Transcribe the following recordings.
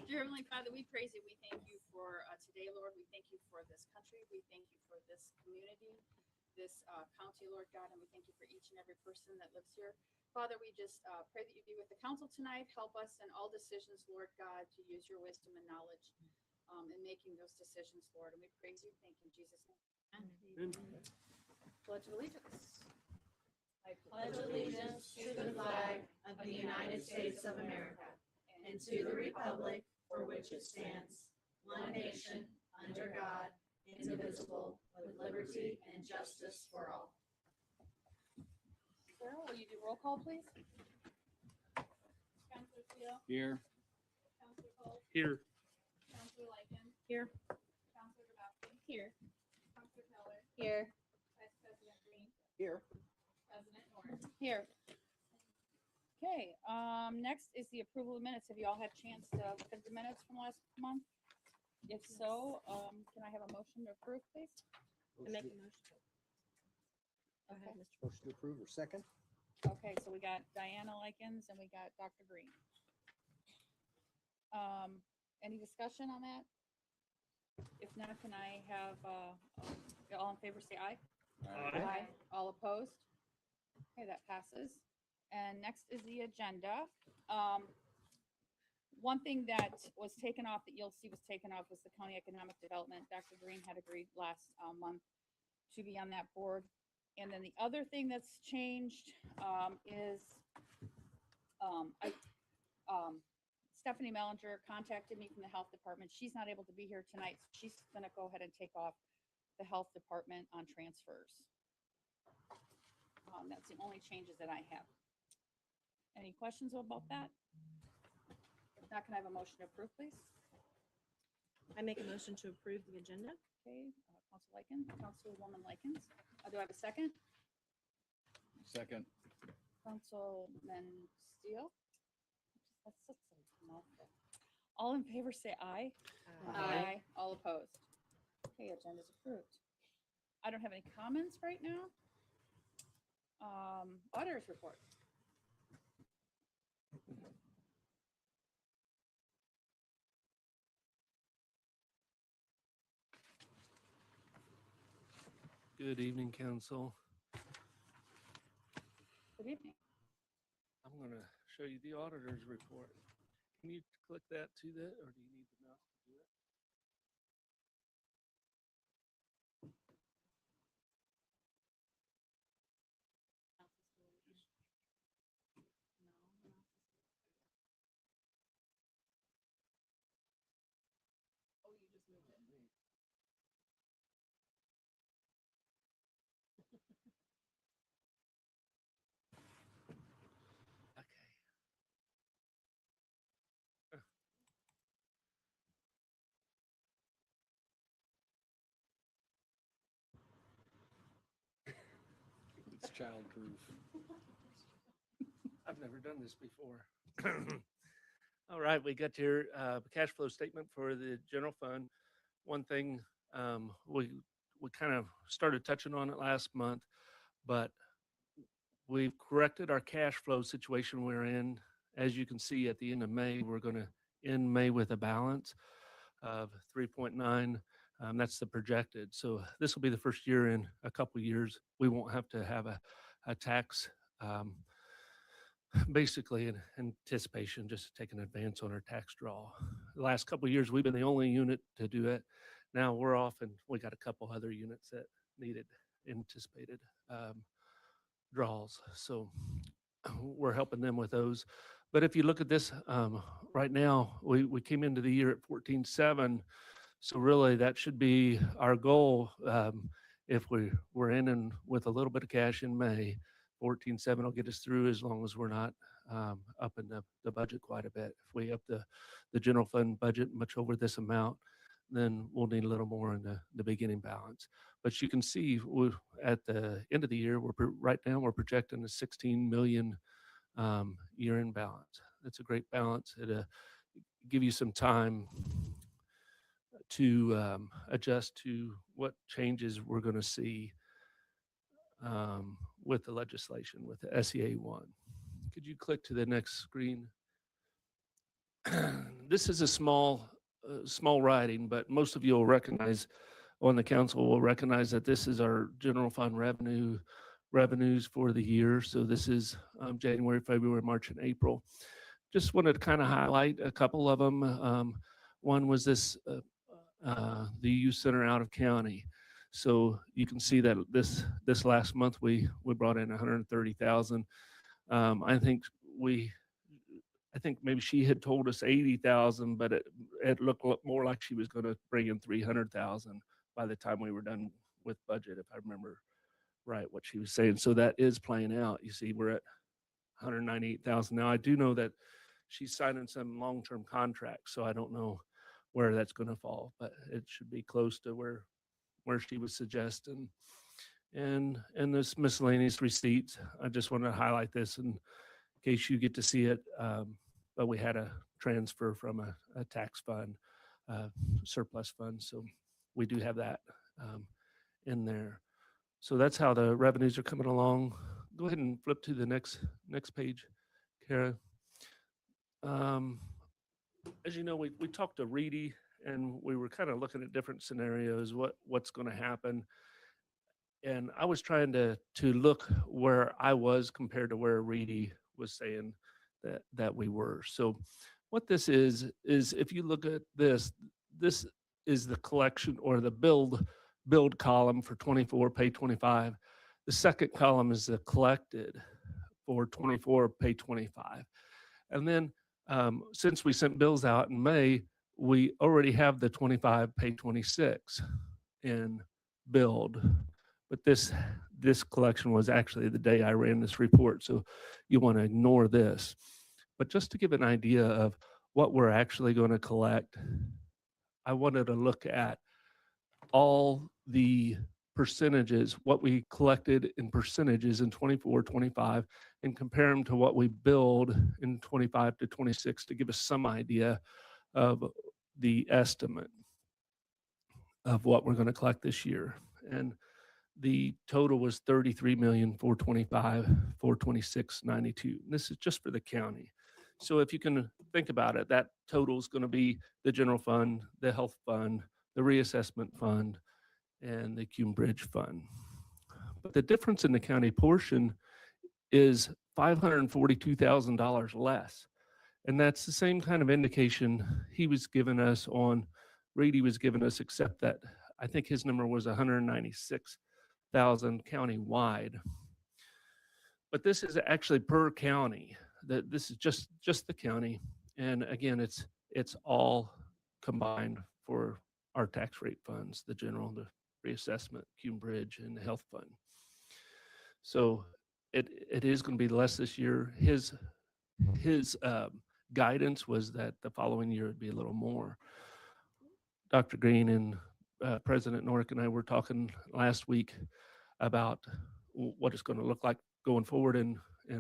Dear Heavenly Father, we praise you. We thank you for today, Lord. We thank you for this country. We thank you for this community, this county, Lord God, and we thank you for each and every person that lives here. Father, we just pray that you be with the council tonight. Help us in all decisions, Lord God, to use your wisdom and knowledge in making those decisions, Lord. And we praise you. Thank you in Jesus' name. Amen. Pledge of allegiance. I pledge allegiance to the flag of the United States of America and to the republic for which it stands, one nation, under God, indivisible, with liberty and justice for all. Sarah, will you do roll call, please? Counselor Steele? Here. Counselor Cole? Here. Counselor Lycan? Here. Counselor Grabowski? Here. Counselor Keller? Here. Vice President Green? Here. President Norris? Here. Okay, next is the approval of minutes. Have you all had a chance to look at the minutes from last month? If so, can I have a motion to approve, please? I make a motion. Okay. Motion to approve or second? Okay, so we got Diana Likens and we got Dr. Green. Any discussion on that? If not, can I have, all in favor say aye? Aye. All opposed? Okay, that passes. And next is the agenda. One thing that was taken off that you'll see was taken off was the County Economic Development. Dr. Green had agreed last month to be on that board. And then the other thing that's changed is Stephanie Mellinger contacted me from the health department. She's not able to be here tonight. So she's gonna go ahead and take off the health department on transfers. That's the only changes that I have. Any questions about that? If not, can I have a motion to approve, please? I make a motion to approve the agenda. Okay, Council Likens, Councilwoman Likens. Do I have a second? Second. Councilman Steele? That's such a mouthful. All in favor say aye. Aye. All opposed. Okay, agenda's approved. I don't have any comments right now. Auditor's report. Good evening, council. Good evening. I'm going to show you the auditor's report. Can you click that to that, or do you need the mouse to do it? Oh, you just moved it. Okay. It's childproof. I've never done this before. All right, we got your cash flow statement for the general fund. One thing we kind of started touching on it last month, but we've corrected our cash flow situation we're in. As you can see, at the end of May, we're going to end May with a balance of 3.9. That's the projected. So this will be the first year in a couple years we won't have to have a tax, basically in anticipation, just to take an advance on our tax draw. The last couple of years, we've been the only unit to do it. Now we're off, and we got a couple other units that needed anticipated draws. So we're helping them with those. But if you look at this right now, we came into the year at 14.7. So really that should be our goal. If we're in and with a little bit of cash in May, 14.7 will get us through as long as we're not up in the budget quite a bit. If we up the general fund budget much over this amount, then we'll need a little more in the beginning balance. But you can see at the end of the year, right now we're projecting a 16 million year-end balance. That's a great balance. It'll give you some time to adjust to what changes we're going to see with the legislation, with the SEA 1. Could you click to the next screen? this is a small writing, but most of you will recognize on the council will recognize that this is our general fund revenues for the year. So this is January, February, March, and April. Just wanted to kind of highlight a couple of them. One was this, the youth center out of county. So you can see that this last month we brought in 130,000. I think maybe she had told us 80,000, but it looked more like she was going to bring in 300,000 by the time we were done with budget, if I remember right what she was saying. So that is playing out. You see, we're at 198,000 now. I do know that she's signing some long-term contracts, so I don't know where that's going to fall, but it should be close to where she was suggesting. And this miscellaneous receipts, I just want to highlight this in case you get to see it. But we had a transfer from a tax fund, surplus fund, so we do have that in there. So that's how the revenues are coming along. Go ahead and flip to the next page, Kara. As you know, we talked to Reedy, and we were kind of looking at different scenarios, what's going to happen. And I was trying to look where I was compared to where Reedy was saying that we were. So what this is if you look at this is the collection or the build column for 24, pay 25. The second column is the collected for 24, pay 25. And then since we sent bills out in May, we already have the 25, pay 26 in build. But this collection was actually the day I ran this report, so you want to ignore this. But just to give an idea of what we're actually going to collect, I wanted to look at all the percentages, what we collected in percentages in 24, 25, and compare them to what we billed in 25 to 26 to give us some idea of the estimate of what we're going to collect this year. And the total was 33,425,426.92. This is just for the county. So if you can think about it, that total is going to be the general fund, the health fund, the reassessment fund, and the Cume Bridge fund. But the difference in the county portion is $542,000 less. And that's the same kind of indication he was giving us on, Reedy was giving us, except that I think his number was 196,000 county-wide. But this is actually per county. This is just the county. And again, it's all combined for our tax rate funds, the general, the reassessment, Cume Bridge, and the health fund. So it is going to be less this year. His guidance was that the following year would be a little more. Dr. Green and President Nork and I were talking last week about what it's going to look like going forward, and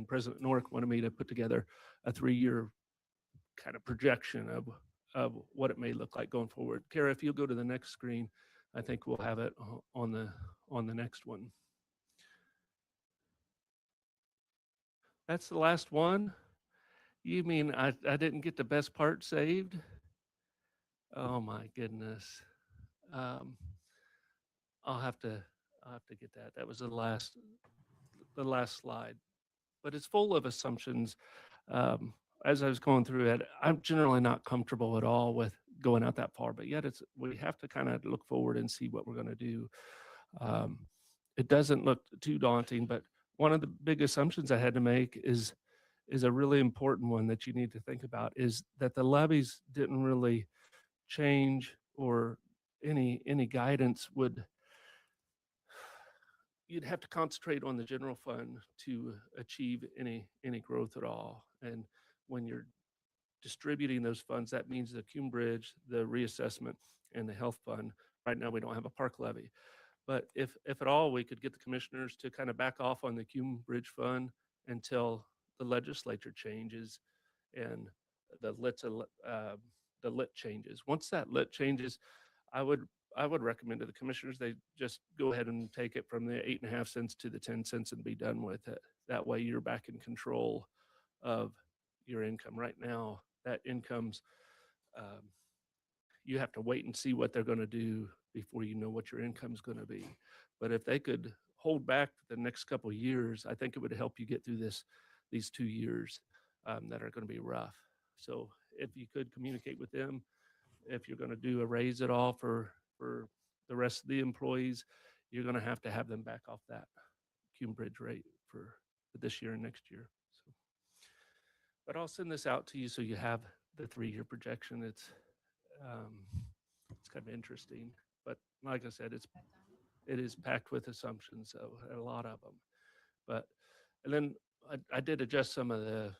President Nork wanted me to put together a 3-year kind of projection of what it may look like going forward. Kara, if you'll go to the next screen, I think we'll have it on the next one. That's the last one. You mean I didn't get the best part saved? Oh my goodness. I'll have to get that. That was the last slide. But it's full of assumptions. As I was going through it, I'm generally not comfortable at all with going out that far, but yet we have to kind of look forward and see what we're going to do. It doesn't look too daunting, but one of the big assumptions I had to make is a really important one that you need to think about, is that the levies didn't really change, or any guidance you'd have to concentrate on the general fund to achieve any growth at all. And when you're distributing those funds, that means the Cume Bridge, the reassessment, and the health fund. Right now, we don't have a park levy. But if at all, we could get the commissioners to kind of back off on the Cume Bridge fund until the legislature changes and the lit changes. Once that lit changes, I would recommend to the commissioners they just go ahead and take it from the 8.5 cents to the 10 cents and be done with it. That way, you're back in control of your income. Right now, that income's, you have to wait and see what they're going to do before you know what your income's going to be. But if they could hold back the next couple of years, I think it would help you get through these 2 years that are going to be rough. So if you could communicate with them, if you're going to do a raise at all for the rest of the employees, you're going to have them back off that Cume Bridge rate for this year and next year. So, but I'll send this out to you so you have the 3-year projection. It's kind of interesting, but like I said, it is packed with assumptions, so a lot of them. But and then I did adjust some of the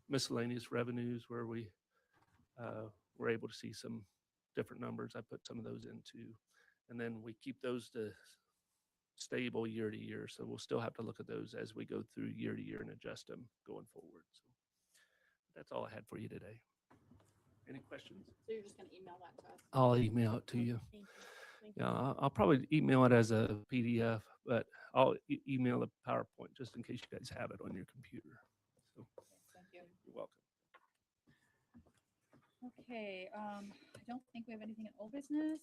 miscellaneous revenues where we were able to see some different numbers. I put some of those into, and then we keep those to stable year to year. So we'll still have to look at those as we go through year to year and adjust them going forward. So that's all I had for you today. Any questions? So you're just gonna email that to us? I'll email it to you. Thank you. Yeah, I'll probably email it as a PDF, but I'll email the PowerPoint just in case you guys have it on your computer. So Thank you. you're welcome. Okay, I don't think we have anything in old business.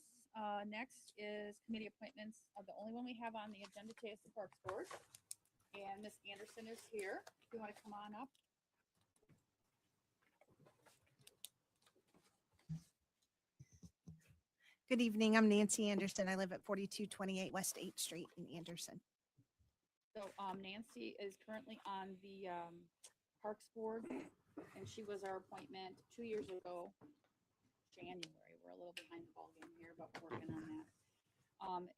Next is committee appointments. The only one we have on the agenda today is the Parks Board. And Ms. Anderson is here. If you want to come on up. Good evening. I'm Nancy Anderson. I live at 4228 West 8th Street in Anderson. So Nancy is currently on the Parks Board, and she was our appointment 2 years ago, January. We're a little behind the ballgame here, but we're working on that.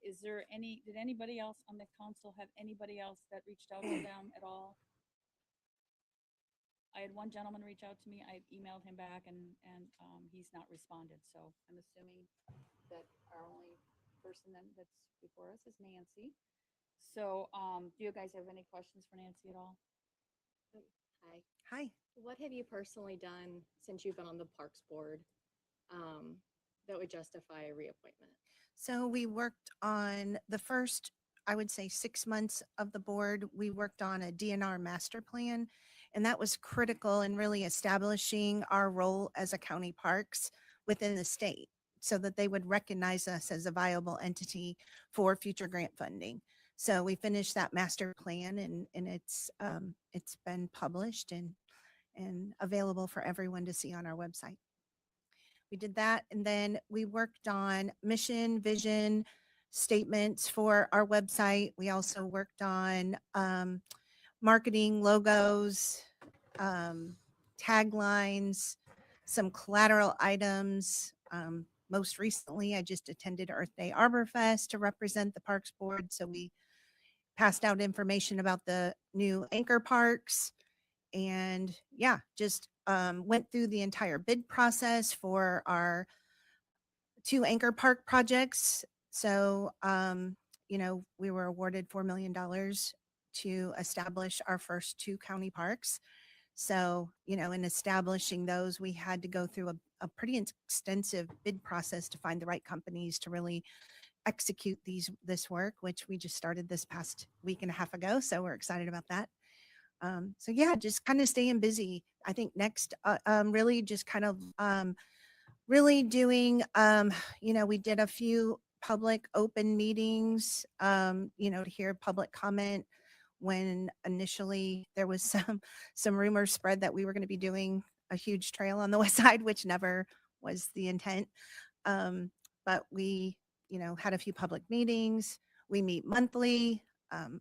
Did anybody else on the council have anybody else that reached out to them at all? I had one gentleman reach out to me. I emailed him back and he's not responded. So I'm assuming that our only person that's before us is Nancy. So do you guys have any questions for Nancy at all? Hi. Hi. What have you personally done since you've been on the Parks Board that would justify a reappointment? So we worked on the first, I would say 6 months of the board. We worked on a DNR master plan, and that was critical in really establishing our role as a county parks within the state so that they would recognize us as a viable entity for future grant funding. So we finished that master plan and it's been published and available for everyone to see on our website. We did that, and then we worked on mission, vision, statements for our website. We also worked on marketing, logos, taglines, some collateral items. Most recently, I just attended Earth Day Arbor Fest to represent the Parks Board. So we passed out information about the new anchor parks, and yeah, just went through the entire bid process for our 2 anchor park projects. So, we were awarded $4 million to establish our first 2 county parks. So, in establishing those, we had to go through a pretty extensive bid process to find the right companies to really execute this work, which we just started this past week and a half ago. So we're excited about that. So yeah, just kind of staying busy. I think next, really just kind of really doing, we did a few public open meetings, to hear public comment when initially there was some rumors spread that we were going to be doing a huge trail on the west side, which never was the intent. But we, had a few public meetings. We meet monthly.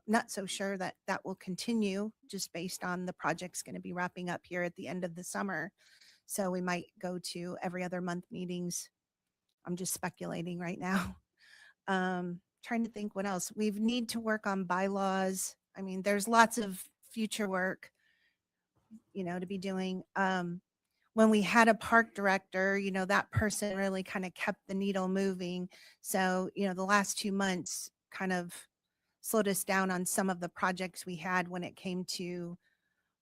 Not so sure that will continue just based on the project's going to be wrapping up here at the end of the summer. So we might go to every other month meetings. I'm just speculating right now. Trying to think what else. We need to work on bylaws. I mean, there's lots of future work, to be doing. When we had a park director, that person really kind of kept the needle moving. So, the last 2 months kind of slowed us down on some of the projects we had when it came to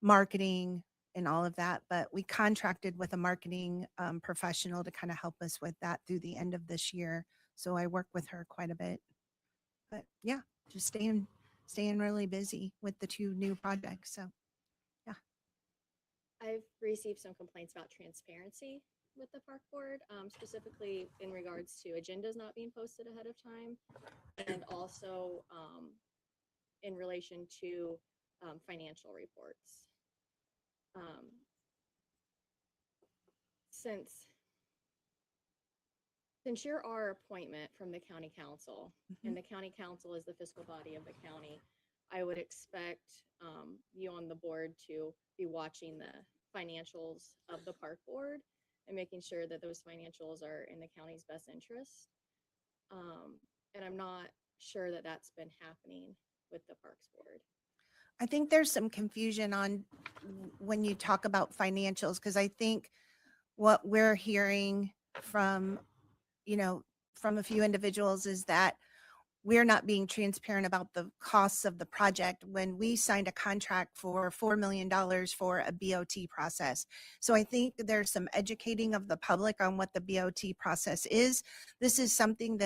marketing and all of that. But we contracted with a marketing professional to kind of help us with that through the end of this year. So I work with her quite a bit. But yeah, just staying really busy with the 2 new projects. So I've received some complaints about transparency with the park board, specifically in regards to agendas not being posted ahead of time, and also in relation to financial reports. Since you're our appointment from the county council, and the county council is the fiscal body of the county, I would expect you on the board to be watching the financials of the park board and making sure that those financials are in the county's best interest. And I'm not sure that that's been happening with the parks board. I think there's some confusion on when you talk about financials, because I think what we're hearing from, from a few individuals is that we're not being transparent about the costs of the project when we signed a contract for $4 million for a BOT process. So I think there's some educating of the public on what the BOT process is. This is something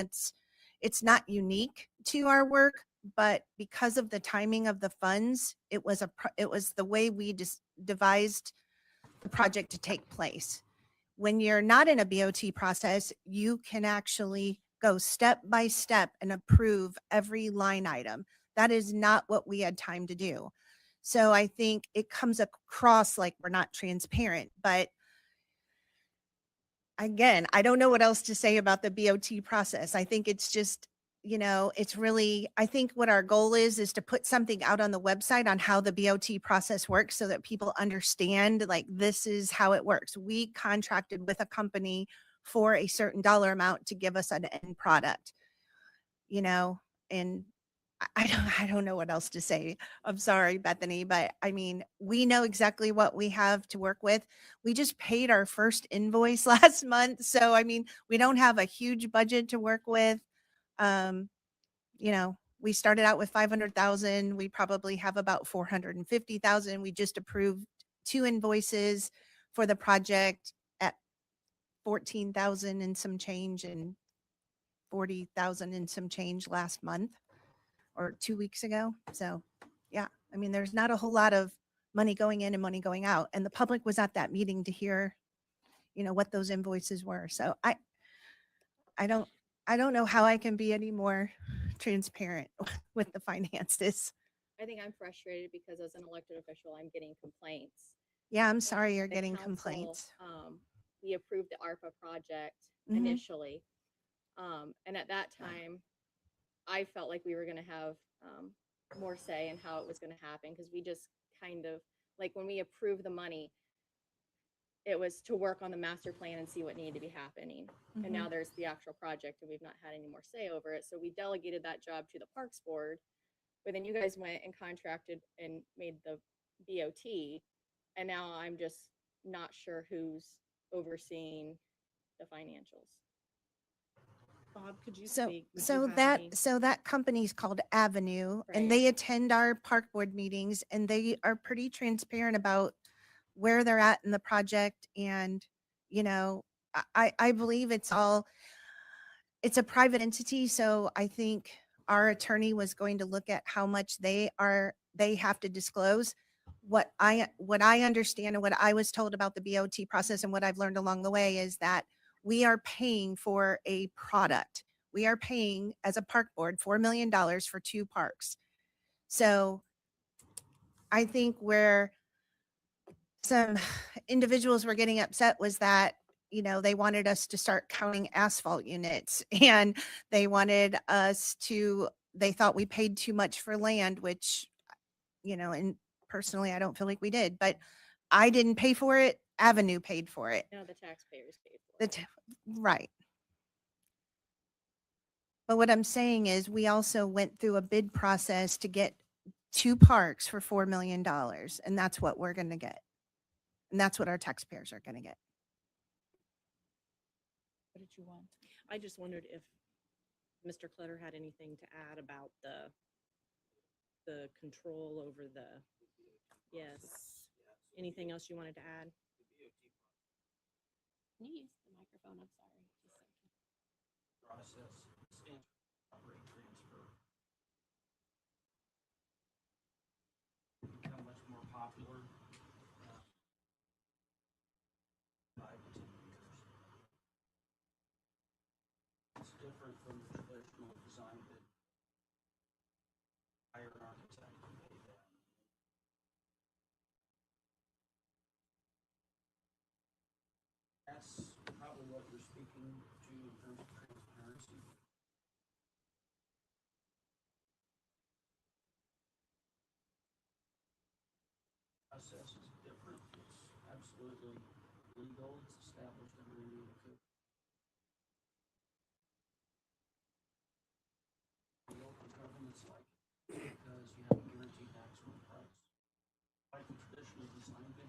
it's not unique to our work, but because of the timing of the funds, it was the way we just devised the project to take place. When you're not in a BOT process, you can actually go step by step and approve every line item. That is not what we had time to do. So I think it comes across like we're not transparent, but again, I don't know what else to say about the BOT process. I think it's just, it's really, I think what our goal is to put something out on the website on how the BOT process works so that people understand, like, this is how it works. We contracted with a company for a certain dollar amount to give us an end product, and I don't know what else to say. I'm sorry, Bethany, but I mean, we know exactly what we have to work with. We just paid our first invoice last month. So, I mean, we don't have a huge budget to work with. We started out with 500,000. We probably have about 450,000. We just approved 2 invoices for the project at 14,000 and some change and 40,000 and some change last month or 2 weeks ago. So yeah, I mean, there's not a whole lot of money going in and money going out. And the public was at that meeting to hear, what those invoices were. So I don't know how I can be any more transparent with the finances. I think I'm frustrated because as an elected official, I'm getting complaints. Yeah, I'm sorry you're The getting council, complaints. We approved the ARPA project Mhm. initially. And at that time, I felt like we were going to have more say in how it was going to happen, because we just kind of, like, when we approved the money, it was to work on the master plan and see what needed to be happening. And now there's the actual project and we've not had any more say over it. So we delegated that job to the Parks Board, but then you guys went and contracted and made the BOT. And now I'm just not sure who's overseeing the financials. Bob, could you So, speak? Would you so have that, any- so that company's called Avenue, Right. and they attend our park board meetings, and they are pretty transparent about where they're at in the project. And, I believe it's a private entity. So I think our attorney was going to look at how much they have to disclose. What I understand and what I was told about the BOT process and what I've learned along the way is that we are paying for a product. We are paying, as a park board, $4 million for 2 parks. So I think where some individuals were getting upset was that, they wanted us to start counting asphalt units, and they wanted they thought we paid too much for land, which, and personally, I don't feel like we did, but I didn't pay for it. Avenue paid for it. No, the taxpayers paid for it. Right. But what I'm saying is we also went through a bid process to get 2 parks for $4 million, and that's what we're going to get. And that's what our taxpayers are going to get. What did you want? I just wondered if Mr. Clutter had anything to add about the control over yes. Anything else you wanted to add? Can you use the microphone? I'm sorry. Process stands for rate transfer. Become much more popular. that's probably what you're speaking to in terms of transparency. Process is different. It's absolutely legal. It's established under Indiana code. The local government's like it because you have a guaranteed maximum price. Like the traditional design bid,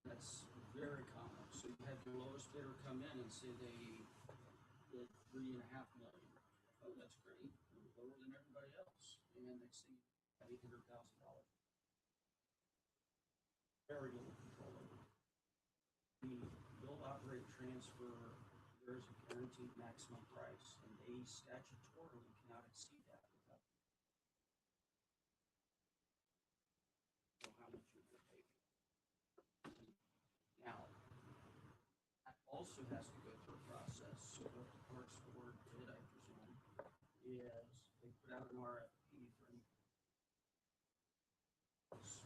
that's very common. So you have your lowest bidder come in and say they bid $3.5 million. Oh, that's great. We're lower than everybody else. And next thing, you have $800,000. Very little control over it. The build, operate, transfer, there is a guaranteed maximum price, and they statutorily cannot exceed that without know how much you're gonna pay for. Now, that also has to go through a process. So what the Parks Board did, I presume, is they put out an RFP for any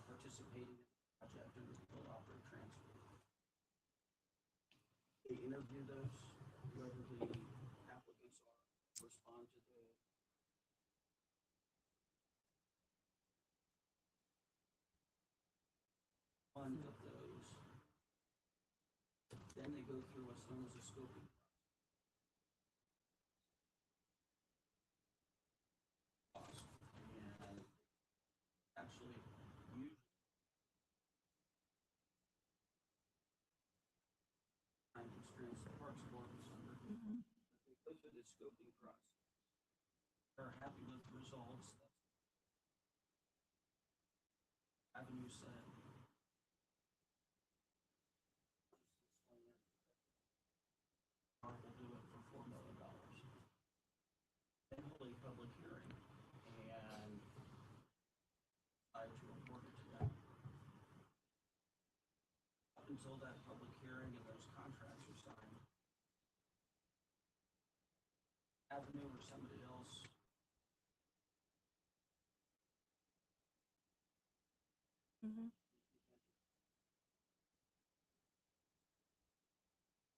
participating in the project under the build, operate, transfer. They interview those, whoever the applicants are, respond to the one of those. Then they go through what's known as a scoping process. And actually, usually time constraints the Parks Board is under. They go through the scoping process. They're happy with the results. Avenue said. Will do it for $4 million. Then hold a public hearing and decide to report it to them. Up until that public hearing and those contracts are signed, Avenue or somebody else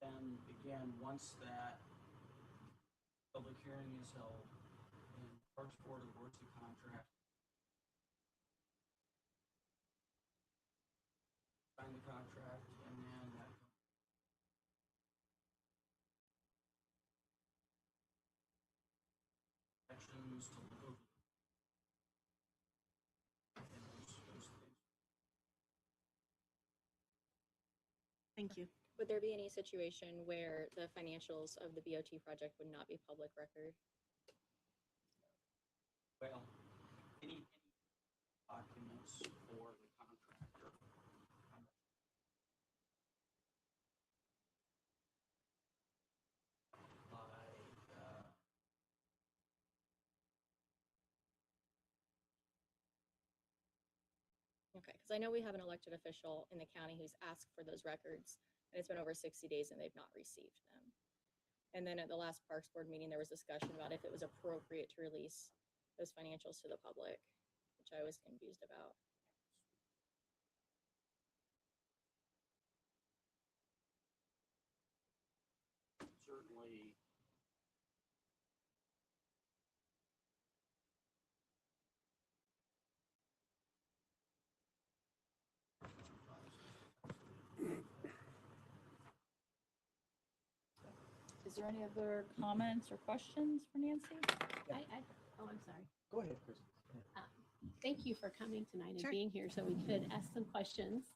then again, once that public hearing is held and Parks Board awards the contract, sign the contract, and then that actions to look over and those things. Thank you. Would there be any situation where the financials of the BOT project would not be public record? Well, any documents for the contractor. Okay, because I know we have an elected official in the county who's asked for those records, and it's been over 60 days and they've not received them. And then at the last Parks Board meeting, there was discussion about if it was appropriate to release those financials to the public, which I was confused about. Certainly. Is there any other comments or questions for Nancy? Oh, I'm sorry. Go ahead, Chris. Thank you for coming tonight and Sure. being here so we could ask some questions.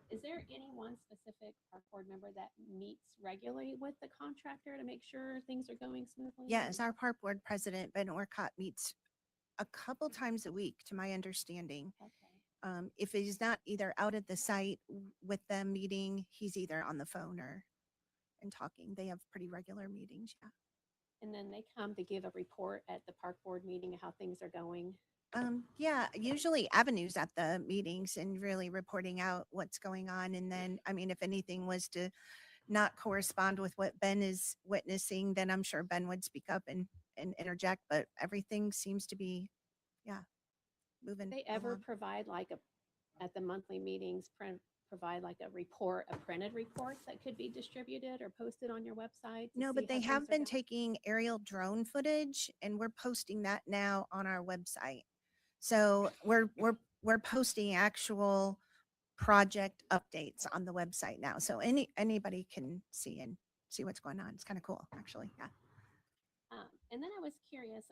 Is there any one specific park board member that meets regularly with the contractor to make sure things are going smoothly? Yes, our park board president, Ben Orcott, meets a couple times a week, to my understanding. Okay. If he's not either out at the site with them meeting, he's either on the phone or and talking. They have pretty regular meetings. Yeah. And then they come to give a report at the park board meeting of how things are going. Yeah, usually Avenue's at the meetings and really reporting out what's going on. And then, I mean, if anything was to not correspond with what Ben is witnessing, then I'm sure Ben would speak up and interject, but everything seems to be, yeah, moving. They ever along. provide like a at the monthly meetings, provide like a report, a printed report that could be distributed or posted on your website? to No, see but they how have things are been going? taking aerial drone footage and we're posting that now on our website. So we're posting actual project updates on the website now. So anybody can see what's going on. It's kind of cool, actually. Yeah. And then I was curious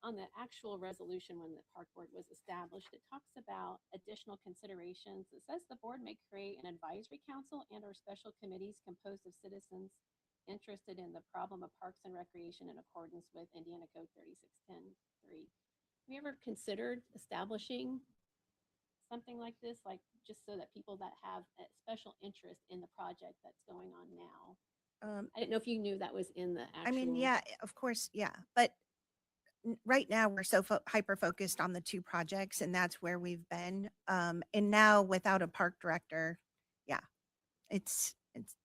on the actual resolution when the park board was established, it talks about additional considerations. It says the board may create an advisory council and or special committees composed of citizens interested in the problem of parks and recreation in accordance with Indiana Code 3610-3. Have you ever considered establishing something like this, like just so that people that have a special interest in the project that's going on now? I didn't know if you knew that was in the actual. I mean, yeah, of course. Yeah. But right now we're so hyper focused on the two projects and that's where we've been. And now without a park director, yeah, it's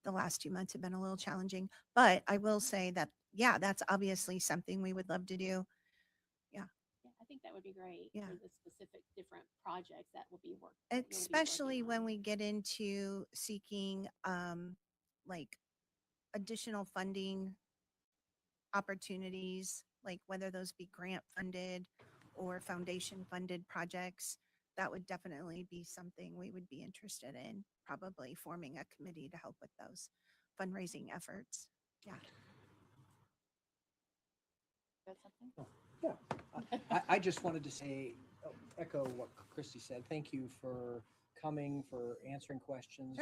the last 2 months have been a little challenging, but I will say that, yeah, that's obviously something we would love to do. Yeah, I think that would be great Yeah. for the specific different projects that will be worked. Especially when we get into seeking, like additional funding opportunities, like whether those be grant funded or foundation funded projects, that would definitely be something we would be interested in, probably forming a committee to help with those fundraising efforts. Yeah. Got something? I just wanted to say, echo what Christy said. Thank you for coming, for answering questions,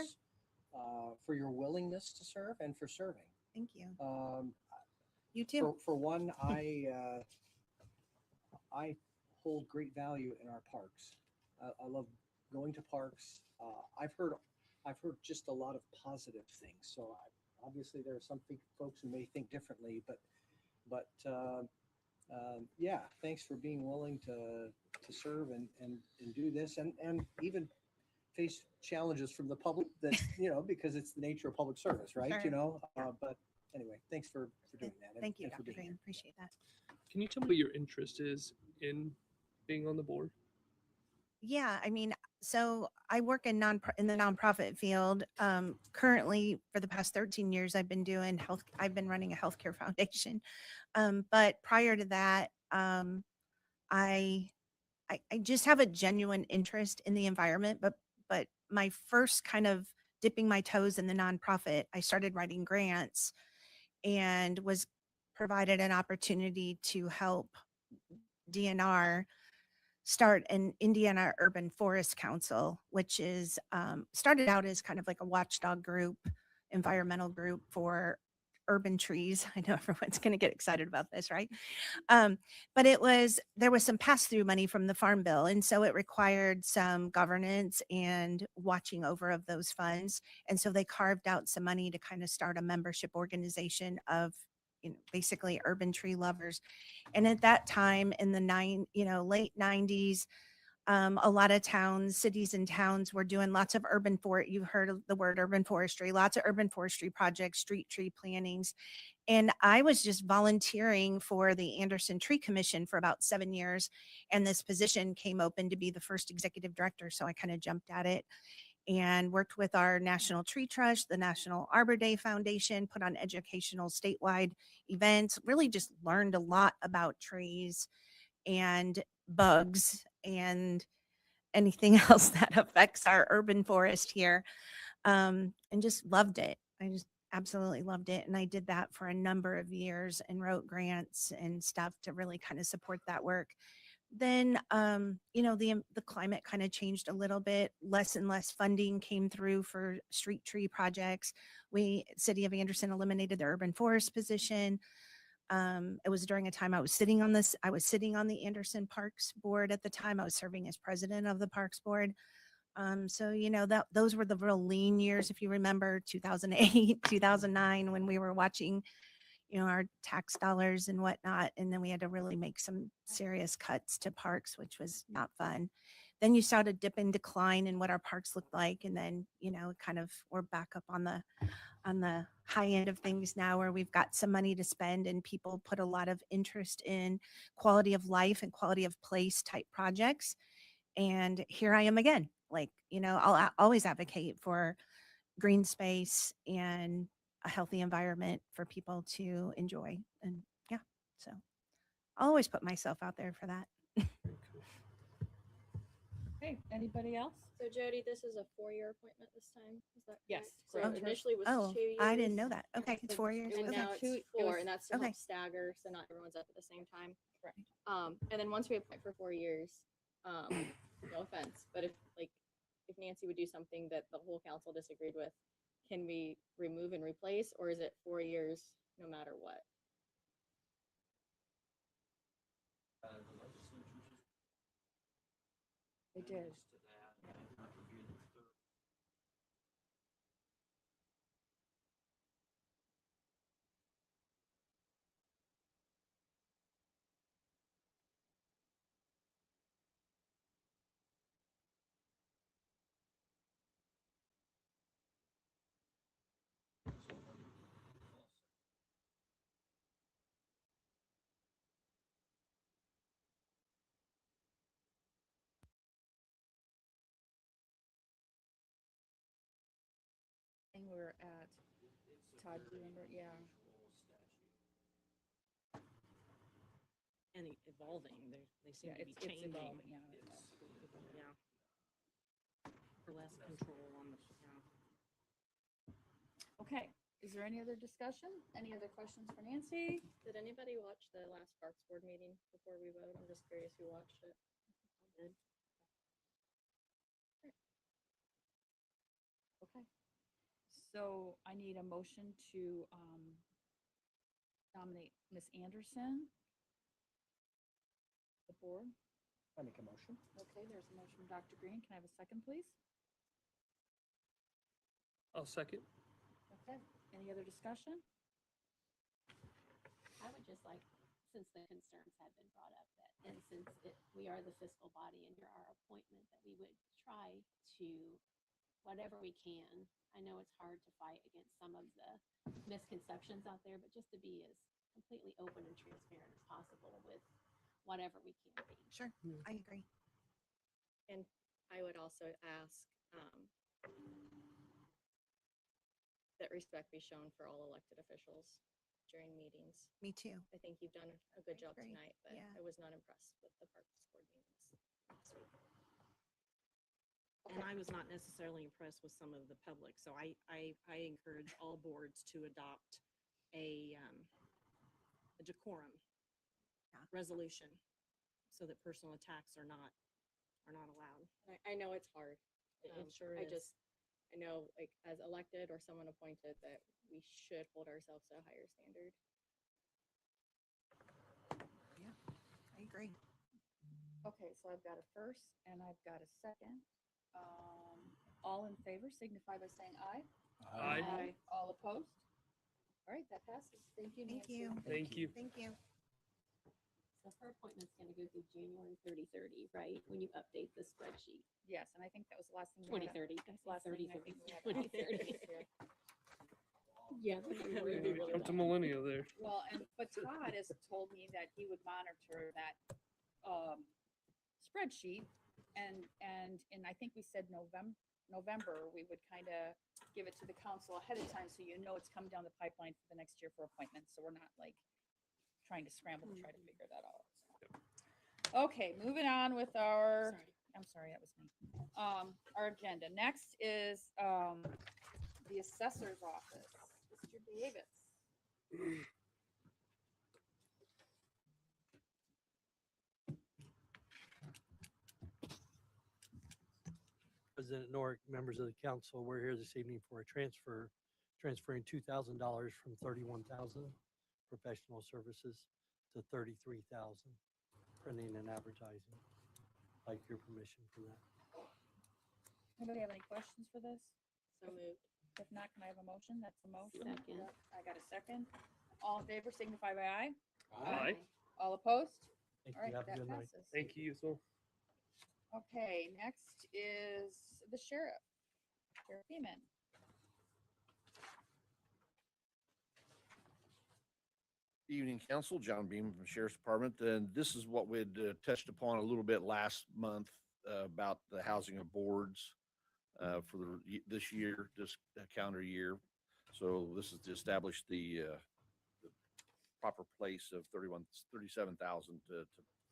for your willingness to serve and for serving. Thank you. You too. For one, I hold great value in our parks. I love going to parks. I've heard just a lot of positive things. So obviously there are some folks who may think differently, but yeah, thanks for being willing to serve and do this and even face challenges from the public that, because it's the nature of public service, right? Sure. But anyway, thanks for doing that. and- Thank you, and for Dr. being Green. here. Appreciate that. Can you tell me what your interest is in being on the board? Yeah, I mean, so I work in the nonprofit field. Currently, for the past 13 years, I've been doing I've been running a healthcare foundation. But prior to that, I just have a genuine interest in the environment. But my first kind of dipping my toes in the nonprofit, I started writing grants and was provided an opportunity to help DNR start an Indiana Urban Forest Council, which is started out as kind of like a watchdog group, environmental group for urban trees. I know everyone's going to get excited about this, right? But there was some pass-through money from the Farm Bill. And so it required some governance and watching over of those funds. And so they carved out some money to kind of start a membership organization of, basically urban tree lovers. And at that time in the late 90s, a lot of cities and towns were doing lots of you've heard of the word urban forestry, lots of urban forestry projects, street tree plantings. And I was just volunteering for the Anderson Tree Commission for about 7 years. And this position came open to be the first executive director. So I kind of jumped at it and worked with our National Tree Trust, the National Arbor Day Foundation, put on educational statewide events, really just learned a lot about trees and bugs and anything else that affects our urban forest here, and just loved it. I just absolutely loved it. And I did that for a number of years and wrote grants and stuff to really kind of support that work. Then, the climate kind of changed a little bit. Less and less funding came through for street tree projects. City of Anderson eliminated the urban forest position. It was during a time I was sitting on the Anderson Parks Board at the time. I was serving as president of the Parks Board. So, those were the real lean years. If you remember 2008, 2009, when we were watching, our tax dollars and whatnot. And then we had to really make some serious cuts to parks, which was not fun. Then you saw a dip and decline in what our parks looked like. And then, kind of we're back up on the high end of things now, where we've got some money to spend and people put a lot of interest in quality of life and quality of place type projects. And here I am again. like, I'll always advocate for green space and a healthy environment for people to enjoy. And yeah, so I'll always put myself out there for that. Okay, anybody else? So Jody, this is a 4-year appointment this time, is that Yes, correct? So correct. initially it was Oh, 2 years. I didn't know that. Okay, it's So 4 years. And Okay. now it's It 4, was- and that's to okay. help stagger, so not everyone's up at the same time. Correct. And then once we appoint for 4 years, no offense, but if Nancy would do something that the whole council disagreed with, can we remove and replace, or is it 4 years no matter what? The legislature just They did. to that, and not review the third. Thing we were at, Todd, do you remember? Yeah. And evolving, they seem to be It's changing. evolving, yeah. Yeah. For less control on the, yeah. Okay, is there any other discussion? Any other questions for Nancy? Did anybody watch the last Parks Board meeting before we vote? I'm just curious who watched it. Did. Okay. So I need a motion to nominate Miss Anderson. The board. I make a motion. Okay, there's a motion from Dr. Green. Can I have a second, please? I'll second. Okay, any other discussion? I would just like, since the concerns have been brought up, that, and since we are the fiscal body and you're our appointment, that we would try to, whatever we can. I know it's hard to fight against some of the misconceptions out there, but just to be as completely open and transparent as possible with whatever we can be. Sure, I agree. And I would also ask that respect be shown for all elected officials during meetings. Me too. I think you've done a good I job agree. tonight, but Yeah. I was not impressed with the Parks Board meetings last week. And I was not necessarily impressed with some of the public, so I encourage all boards to adopt a decorum Yeah. resolution so that personal attacks are not allowed. I know it's hard. It sure I is. just, I know, like, as elected or someone appointed, that we should hold ourselves to a higher standard. I agree. Okay, so I've got a first and I've got a second. All in favor signify by saying aye. Aye. All opposed? All right, that passes. Thank you, Thank Nancy. you. Thank you. Thank you. So her appointment's gonna go through January 30/30, right? When you update the spreadsheet. Yes, and I think that was the last thing. we had. 2030. Last thing I 30/30. think we had. 2030. Yeah. Come to Millennia there. Well, but Todd has told me that he would monitor that spreadsheet and I think we said November, we would kind of give it to the council ahead of time, so it's coming down the pipeline for the next year for appointments, so we're not like trying to scramble to try to figure that out. So. Okay, moving on with our, I'm sorry, that was me. Our agenda. Next is the assessor's office. Mr. Davis. President Norick, members of the council, we're here this evening for a transferring $2,000 from 31,000 professional services to 33,000 printing and advertising. I'd like your permission for that. Anybody have any questions for this? So moved. If not, can I have a motion? That's a motion. Second. I got a second. All in favor signify by aye. Aye. All opposed? Thank All right, you. Have a that good night. passes. Thank you, so. Okay, next is the sheriff. Sheriff Beeman. Evening, Council. John Beam from Sheriff's Department, and this is what we'd touched upon a little bit last month about the housing of boards for this year, this calendar year. So this is to establish the proper place of 37,000 to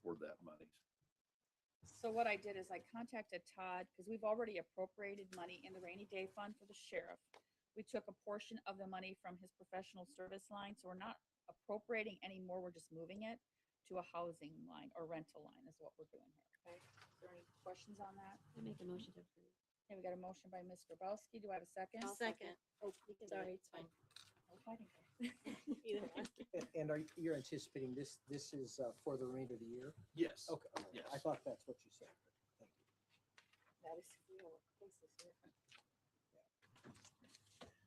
for that money. So what I did is I contacted Todd, because we've already appropriated money in the rainy day fund for the sheriff. We took a portion of the money from his professional service line, so we're not appropriating anymore, we're just moving it to a housing line or rental line is what we're doing here, okay? Is there any questions on that? I make a motion to approve. Okay, we got a motion by Ms. Grabowski. Do I have a second? I'll second. Oh, you can do Sorry, it. it's fine. No fighting. Either one. And you're anticipating this is for the remainder of the year? Yes. Okay. all right. Yes. I thought that's what you said. Thank you. That is real.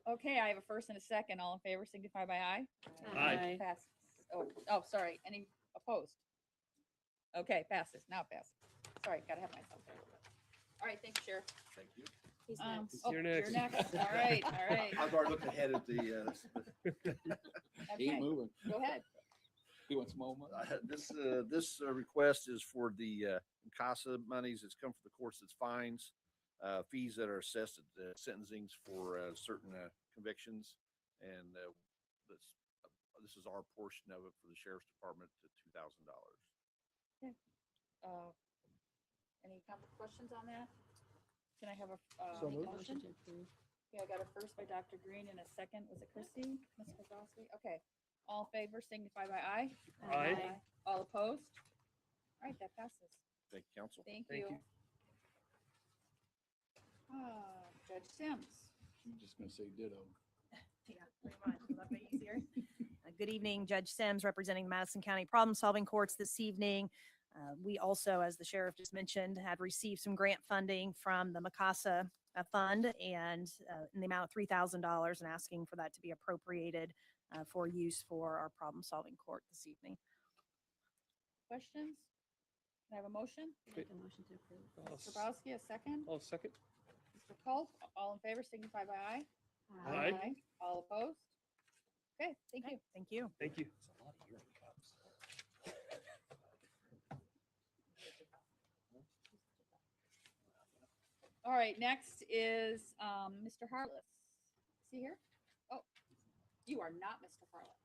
Okay, I have a first and a second. All in favor signify by aye. Aye. Passes. Oh, sorry. Any opposed? Okay, passes. Now passes. Sorry, gotta have myself there. All right, thanks, Sheriff. Thank you. He's Oh, next. You're next. All right, all right. I've already looked ahead at the, Okay, moving. go ahead. He wants more money. this request is for the MCCASA monies. It's come from the courts. It's fines, fees that are assessed at the sentencings for certain convictions. And this is our portion of it for the sheriff's department to $2,000. Any questions on that? Can I have a So make a moved. motion? Motion to approve. Yeah, I got a first by Dr. Green and a second. Was it Christie? Ms. Kozlowski? Okay. All in favor signify by aye. Aye. All opposed? All right, that passes. Thank you, council. Thank Thank you. you. Judge Sims. I'm just gonna say ditto. Yeah, pretty much. Will that be easier? Good evening, Judge Sims, representing Madison County Problem Solving Courts this evening. We also, as the sheriff just mentioned, had received some grant funding from the MCCASA fund and in the amount of $3,000 and asking for that to be appropriated for use for our problem solving court this evening. Questions? Can I have a motion? Make a motion to approve. Ms. Grabowski, a second. I'll second. Mr. Culp, all in favor signify by aye. Aye. All opposed? Okay, thank you. Thank you. Thank you. It's a lot of hearing cups. All right, next is Mr. Harless. Is he here? Oh, you are not Mr. Harless.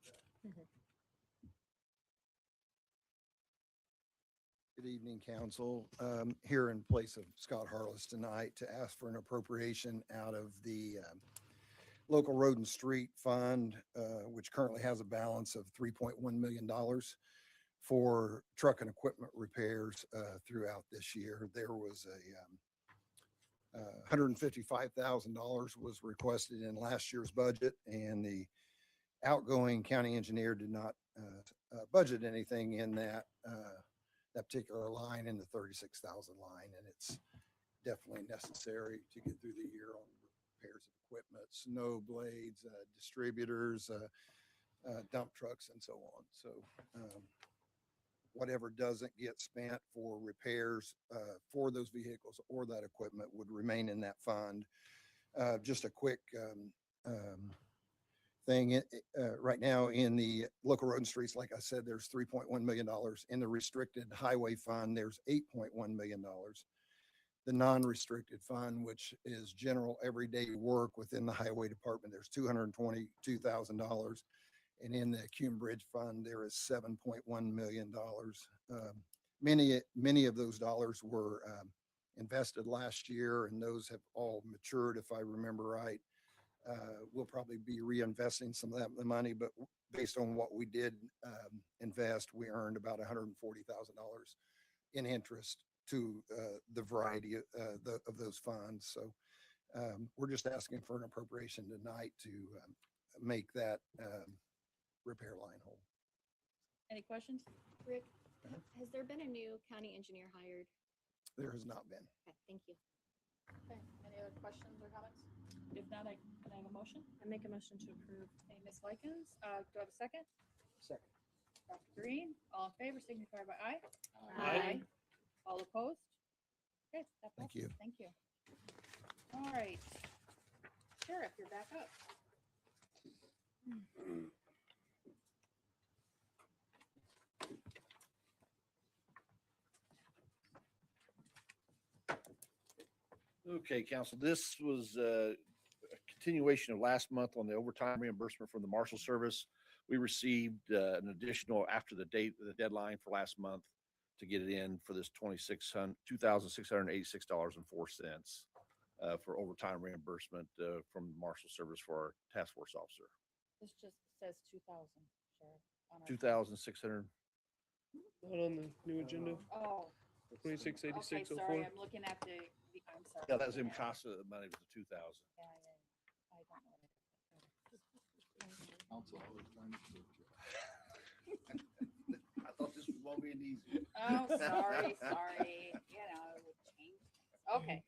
Good evening, council. Here in place of Scott Harless tonight to ask for an appropriation out of the local road and street fund, which currently has a balance of $3.1 million for truck and equipment repairs throughout this year. There was a $155,000 was requested in last year's budget, and the outgoing county engineer did not budget anything in that particular line, in the 36,000 line, and it's definitely necessary to get through the year on repairs of equipment, snow blades, distributors, dump trucks, and so on. So whatever doesn't get spent for repairs for those vehicles or that equipment would remain in that fund. Just a quick thing, right now in the local road and streets, like I said, there's $3.1 million. In the restricted highway fund, there's $8.1 million. The non-restricted fund, which is general everyday work within the highway department, there's $222,000. And in the Cume Bridge Fund, there is $7.1 million. Many of those dollars were invested last year, and those have all matured, if I remember right. We'll probably be reinvesting some of that money, but based on what we did invest, we earned about $140,000 in interest to the variety of those funds. So we're just asking for an appropriation tonight to make that repair line whole. Any questions? Rick, has there been a new county engineer hired? There has not been. Okay, thank you. Okay, any other questions or comments? If not, can I have a motion? I make a motion to approve. Hey, Ms. Likens, do I have a second? Second. Dr. Green, all in favor signify by aye. Aye. All opposed? Okay, that Thank passes. you. Thank you. All right. Sheriff, you're back up. Okay, council, this was a continuation of last month on the overtime reimbursement from the Marshal Service. We received an additional after the deadline for last month to get it in for this $2,686.04 for overtime reimbursement from the Marshal Service for our task force officer. This just says 2,000, Sheriff. on our- 2,600. Not on the new agenda, Oh. 268604. Okay, sorry, I'm looking at I'm sorry. Yeah, that was MCCASA money was the 2,000. Yeah, I don't know. Council always trying to trick you. I thought this was gonna be an easy. Oh, sorry, you know, it would change. Okay,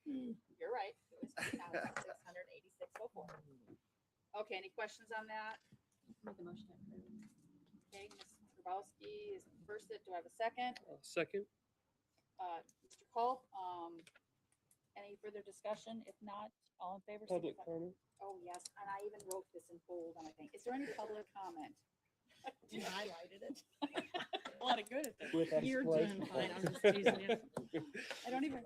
you're right. It was 2,686.04. Okay, any questions on that? Make a motion to approve. Okay, Ms. Grabowski is first. Do I have a second? Second, Mr. Culp, any further discussion? If not, all in favor? public signify- comment. Oh, yes, and I even wrote this in bold on my thing. Is there any public comment? You highlighted it. A lot of good at this. With You're doing explanation fine. I'm points. just teasing you. I don't even,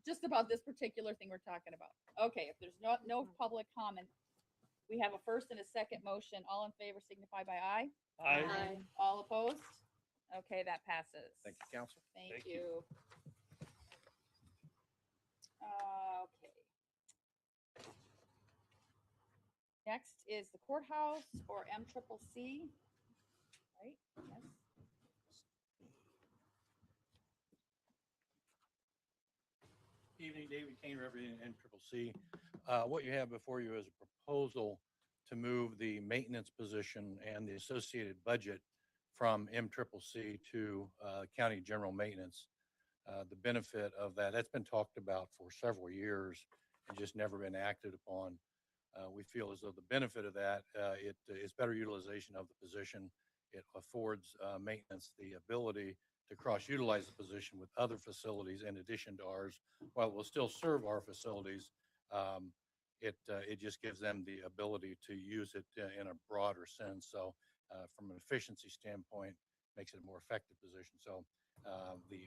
just about this particular thing we're talking about. Okay, if there's no public comment, we have a first and a second motion. All in favor signify by aye. Aye. All opposed? Okay, that passes. Thank you, council. Thank Thank you. Okay. Next is the courthouse or MCCC. Right? Yes. Evening, David Kane, representing MCCC. What you have before you is a proposal to move the maintenance position and the associated budget from MCCC to County General Maintenance. The benefit of that's been talked about for several years and just never been acted upon. We feel as though the benefit of that, it is better utilization of the position. It affords maintenance the ability to cross-utilize the position with other facilities in addition to ours. While it will still serve our facilities, it just gives them the ability to use it in a broader sense. So from an efficiency standpoint, makes it a more effective position. So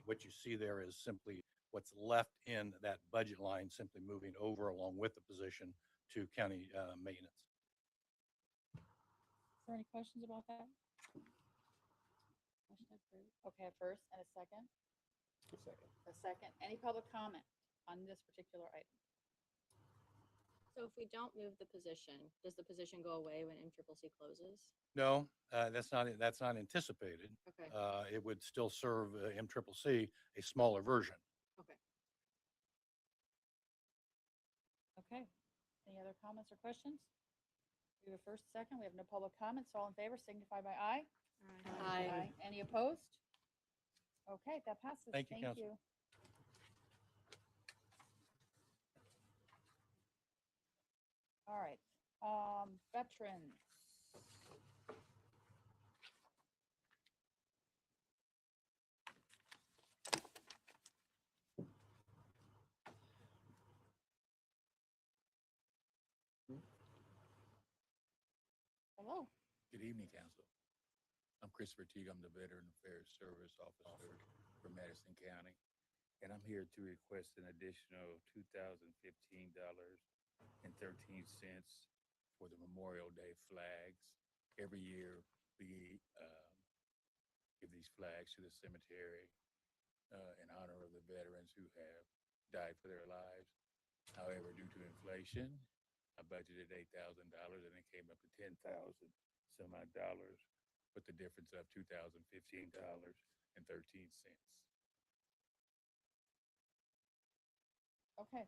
what you see there is simply what's left in that budget line, simply moving over along with the position to county maintenance. Is there any questions about that? Motion approved. Okay, a first and a second. A second. Any public comment on this particular item? So if we don't move the position, does the position go away when MCCC closes? No, that's not anticipated. Okay. It would still serve MCCC, a smaller version. Okay. Okay. Any other comments or questions? We have a first, second. We have no public comments. All in favor signify by aye. Aye. Any opposed? Okay, that passes. Thank you, Council. All right, veterans. Hello. Good evening, council. I'm Christopher Teague. I'm the Veteran Affairs Service Officer for Madison County. And I'm here to request an additional $2,015.13 for the Memorial Day flags. Every year, we give these flags to the cemetery in honor of the veterans who have died for their lives. However, due to inflation, I budgeted $8,000 and it came up to $10,000 some odd dollars, with the difference of $2,015.13. Okay,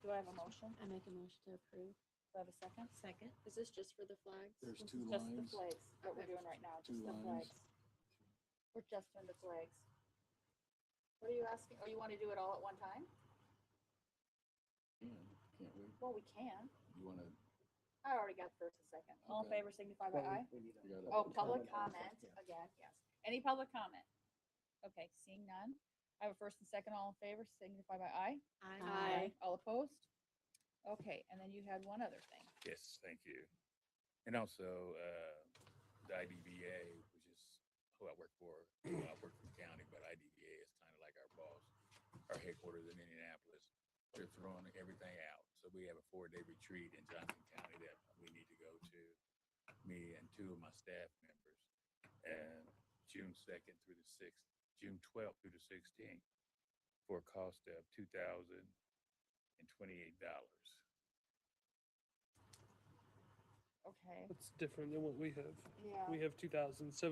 do I have a motion? I make a motion to approve. Do I have a second? Second. Is this just for the flags? There's This two is just the lines. flags, what we're doing right now, Two just the lines. flags. We're just doing the flags. What are you asking? Oh, you want to do it all at one time? Can't we? Well, we can. You wanna? I already got first and second. All in Okay. favor signify by aye. we gotta- Oh, public comment, again, yes. Any public comment? Okay, seeing none. I have a first and second, all in favor, signify by aye. Aye. All opposed? Okay, and then you had one other thing. Yes, thank you. And also, the IDVA, which is who I work for, I work for the county, but IDVA is kind of like our boss, our headquarters in Indianapolis. They're throwing everything out. So we have a 4-day retreat in Johnson County that we need to go to, me and 2 of my staff members, and June 2nd through the 6th, June 12th through the 16th, for a cost of $2,028. Okay, That's different than what we have. yeah. We have $2,798. So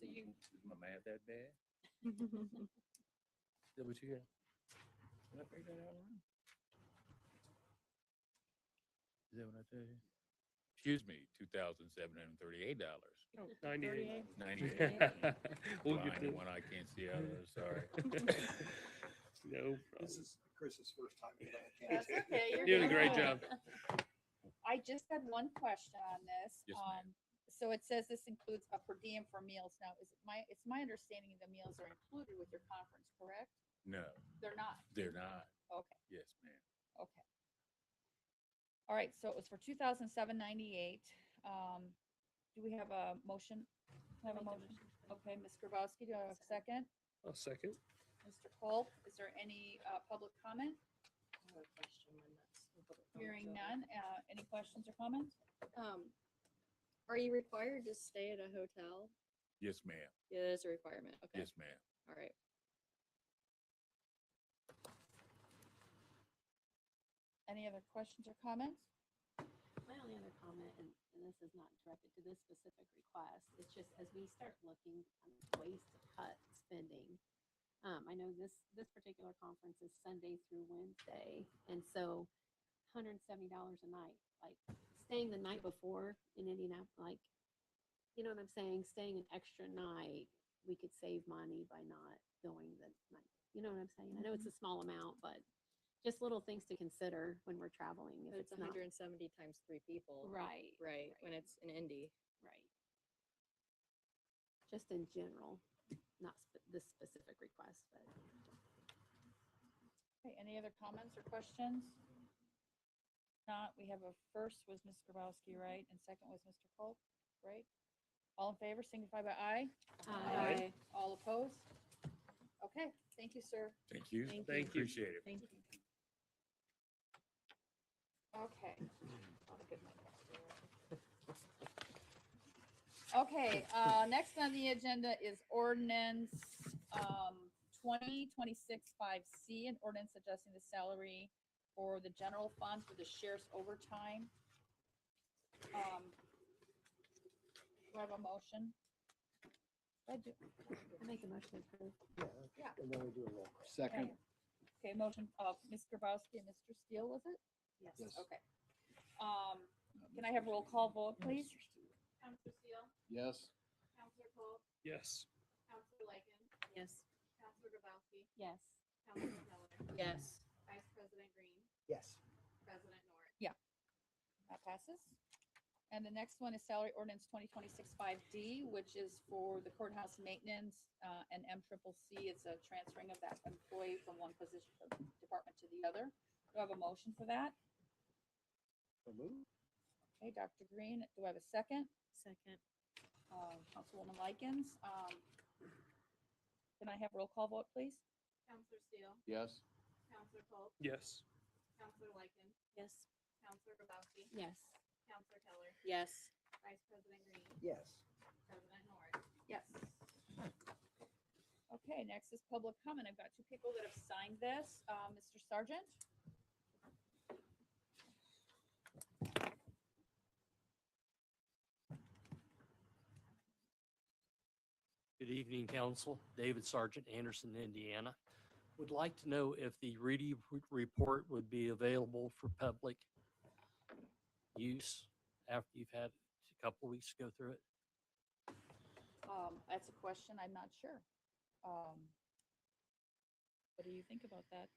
you, Is my math that bad? Is that what you got? Did I figure that out wrong? Is that what I tell you? Excuse me, $2,738. Oh, 98. 98. We'll Blind get to to one I can't see out of, sorry. No This problem. is Chris's first time. being on that's council. okay. You're doing a great good. job. I just had one question on this. Yes, ma'am. So it says this includes a per diem for meals. Now, it's my understanding the meals are included with your conference, correct? No, They're not. they're not. Okay, Yes, ma'am. okay. All right, so it was for 2,798. Do we have a motion? Can I have a motion? Okay, Ms. Grabowski, do I have a second? A second. Mr. Culp, is there any public comment? I have a question when that's- when public comments Hearing over. none. Any questions or comments? Are you required to stay at a hotel? Yes, ma'am. Yeah, that is a requirement. Okay. Yes, ma'am. All right. Any other questions or comments? My only other comment, and this is not directed to this specific request, it's just as we start looking at ways to cut spending. I know this particular conference is Sunday through Wednesday, and so $170 a night, like staying the night before in Indianapolis, like, you know what I'm saying? Staying an extra night, we could save money by not going the night. You know what I'm saying? I know it's a small amount, but just little things to consider when we're traveling. If But it's it's not 170 times 3 people. right, Right. When it's in Indy. right. Just in general, not this specific request, but. Okay, any other comments or questions? Not, we have a first was Ms. Grabowski, right? And second was Mr. Culp, right? All in favor, signify by aye. Aye. All opposed? Okay, thank you, sir. Thank you. Thank Thank you. Appreciate it. Thank you. Okay. I'll get my calendar right. Okay, next on the agenda is ordinance 2026-5C, an ordinance adjusting the salary for the general fund for the sheriff's overtime. Do I have a motion? I do. I make a motion to approve. Yeah. And then we do a roll. call. Second. Okay, motion of Ms. Grabowski and Mr. Steele, was it? Yes. Okay. Can I have roll call vote, please? Counselor Steele, Yes. Counselor Culp, Yes. Counselor Liken, Yes. Counselor Grabowski, Yes. Counselor Keller, Yes. Vice President Green, Yes. President Norris. That passes. And the next one is salary ordinance 2026-5D, which is for the courthouse maintenance and MCCC. It's a transferring of that employee from one position department to the other. Do I have a motion for that? So moved. Okay, Dr. Green, do I have a second? Second. Councilwoman Likens. Can I have roll call vote, please? Counselor Steele, Yes. Counselor Culp, Yes. Counselor Liken, Yes. Counselor Grabowski, Yes. Counselor Keller, Yes. Vice President Green, Yes. President Norris. Yes. Okay, next is public comment. I've got 2 people that have signed this. Mr. Sargent? Good evening, Council. David Sargent, Anderson, Indiana. Would like to know if the Reedy report would be available for public use after you've had a couple weeks to go through it. That's a question. I'm not sure. What do you think about that?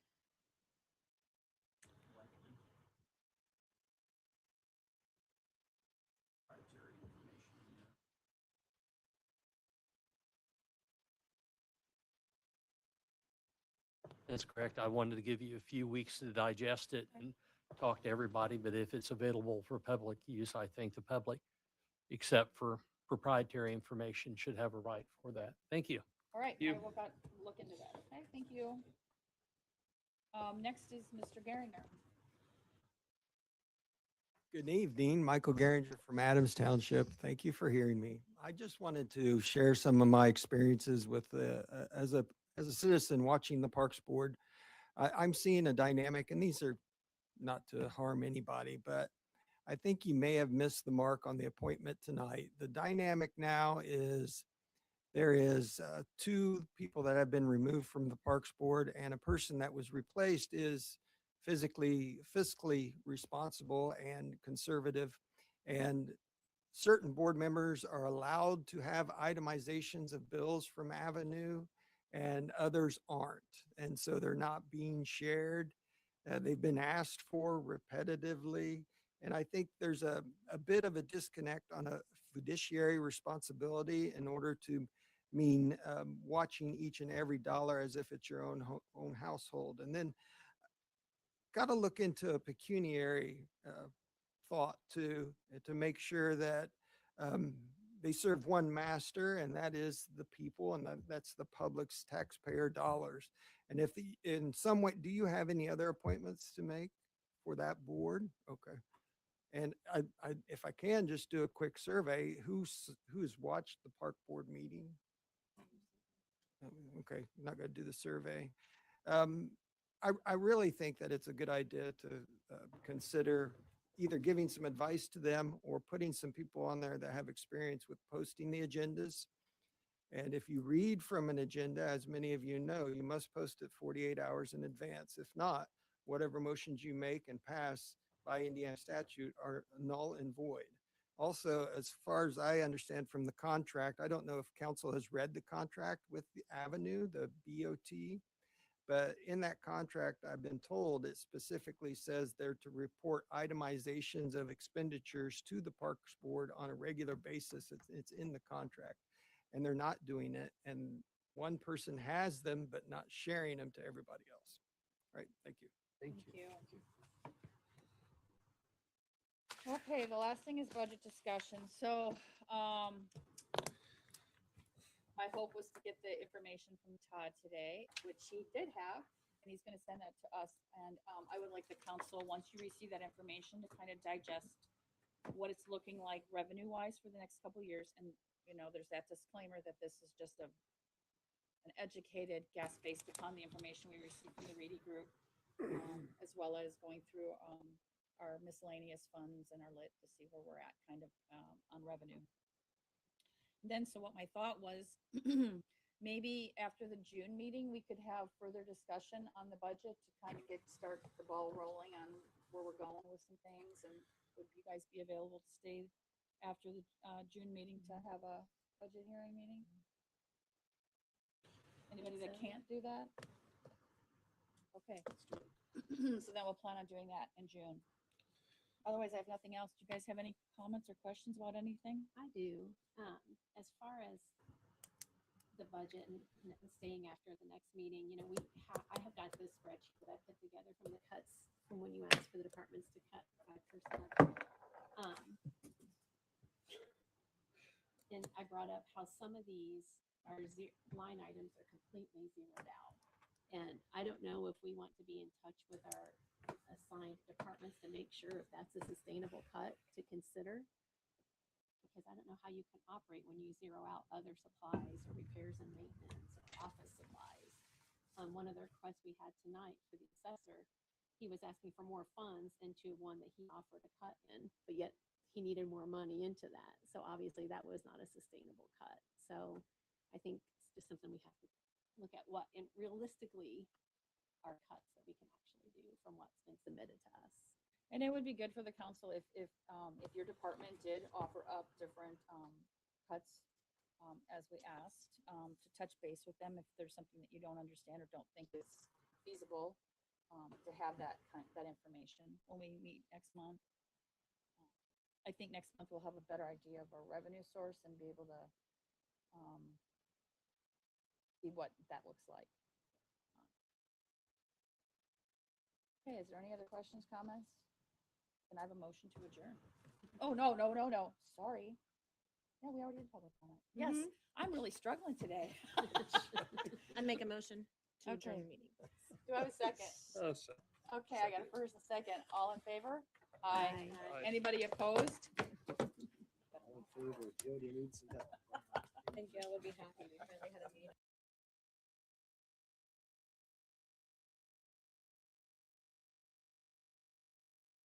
That's correct. I wanted to give you a few weeks to digest it and talk to everybody, but if it's available for public use, I think the public, except for proprietary information should have a right for that. Thank you. All right, You. I will look into that. Okay, thank you. Next is Mr. Garinger. Good evening, Michael Garinger from Adams Township. Thank you for hearing me. I just wanted to share some of my experiences with as a citizen watching the Parks Board. I'm seeing a dynamic, and these are not to harm anybody, but I think you may have missed the mark on the appointment tonight. The dynamic now is there is two people that have been removed from the Parks Board, and a person that was replaced is fiscally responsible and conservative. And certain board members are allowed to have itemizations of bills from Avenue and others aren't. And so they're not being shared. They've been asked for repetitively. And I think there's a bit of a disconnect on a fiduciary responsibility in order to mean watching each and every dollar as if it's your own household. And then got to look into a pecuniary thought to make sure that they serve one master, and that is the people, and that's the public's taxpayer dollars. And if in some way, do you have any other appointments to make for that board? Okay. And if I can just do a quick survey, who's watched the park board meeting? Okay, I'm not going to do the survey. I really think that it's a good idea to consider either giving some advice to them or putting some people on there that have experience with posting the agendas. And if you read from an agenda, as many of you know, you must post it 48 hours in advance. If not, whatever motions you make and pass by Indiana statute are null and void. Also, as far as I understand from the contract, I don't know if council has read the contract with the Avenue, the BOT, but in that contract, I've been told it specifically says they're to report itemizations of expenditures to the Parks Board on a regular basis. It's in the contract, and they're not doing it. And one person has them, but not sharing them to everybody else. All right, thank you. Thank you. Okay, the last thing is budget discussion. So, my hope was to get the information from Todd today, which he did have, and he's gonna send that to us. And I would like the council, once you receive that information, to kind of digest what it's looking like revenue-wise for the next couple of years. And, you know, there's that disclaimer that this is just an educated guess based upon the information we received from the Reedy Group, as well as going through our miscellaneous funds and our lit to see where we're at kind of on revenue. Then, so what my thought was, maybe after the June meeting, we could have further discussion on the budget to kind of start the ball rolling on where we're going with some things. And would you guys be available to stay after the June meeting to have a budget hearing meeting? Anybody that can't do that? Okay. So then we'll plan on doing that in June. Otherwise, I have nothing else. Do you guys have any comments or questions about anything? I do. As far as the budget and staying after the next meeting, you know, I have got this spreadsheet that I put together from the cuts from when you asked for the departments to cut 5%. And I brought up how some of these are line items are completely zeroed out. And I don't know if we want to be in touch with our assigned departments to make sure if that's a sustainable cut to consider. Because I don't know how you can operate when you zero out other supplies or repairs and maintenance or office supplies. One of the requests we had tonight for the assessor, he was asking for more funds into one that he offered a cut in, but yet he needed more money into that. So obviously that was not a sustainable cut. So I think it's just something we have to look at what, and realistically, are cuts that we can actually do from what's been submitted to us. And it would be good for the council if your department did offer up different cuts as we asked, to touch base with them if there's something that you don't understand or don't think is feasible, to have that information when we meet next month. I think next month we'll have a better idea of our revenue source and be able to see what that looks like. Okay, is there any other questions, comments? Can I have a motion to adjourn? Oh, no, sorry. Yeah, we already did public comment. Yes, Mhm. I'm really struggling today. I'd make a motion to adjourn Okay. the meeting. Do I have a second? Okay, I got a first and second. All in favor? Aye. Aye. Anybody opposed? All in favor, Jody needs some help. I think Gail would be happy. We finally had a meeting.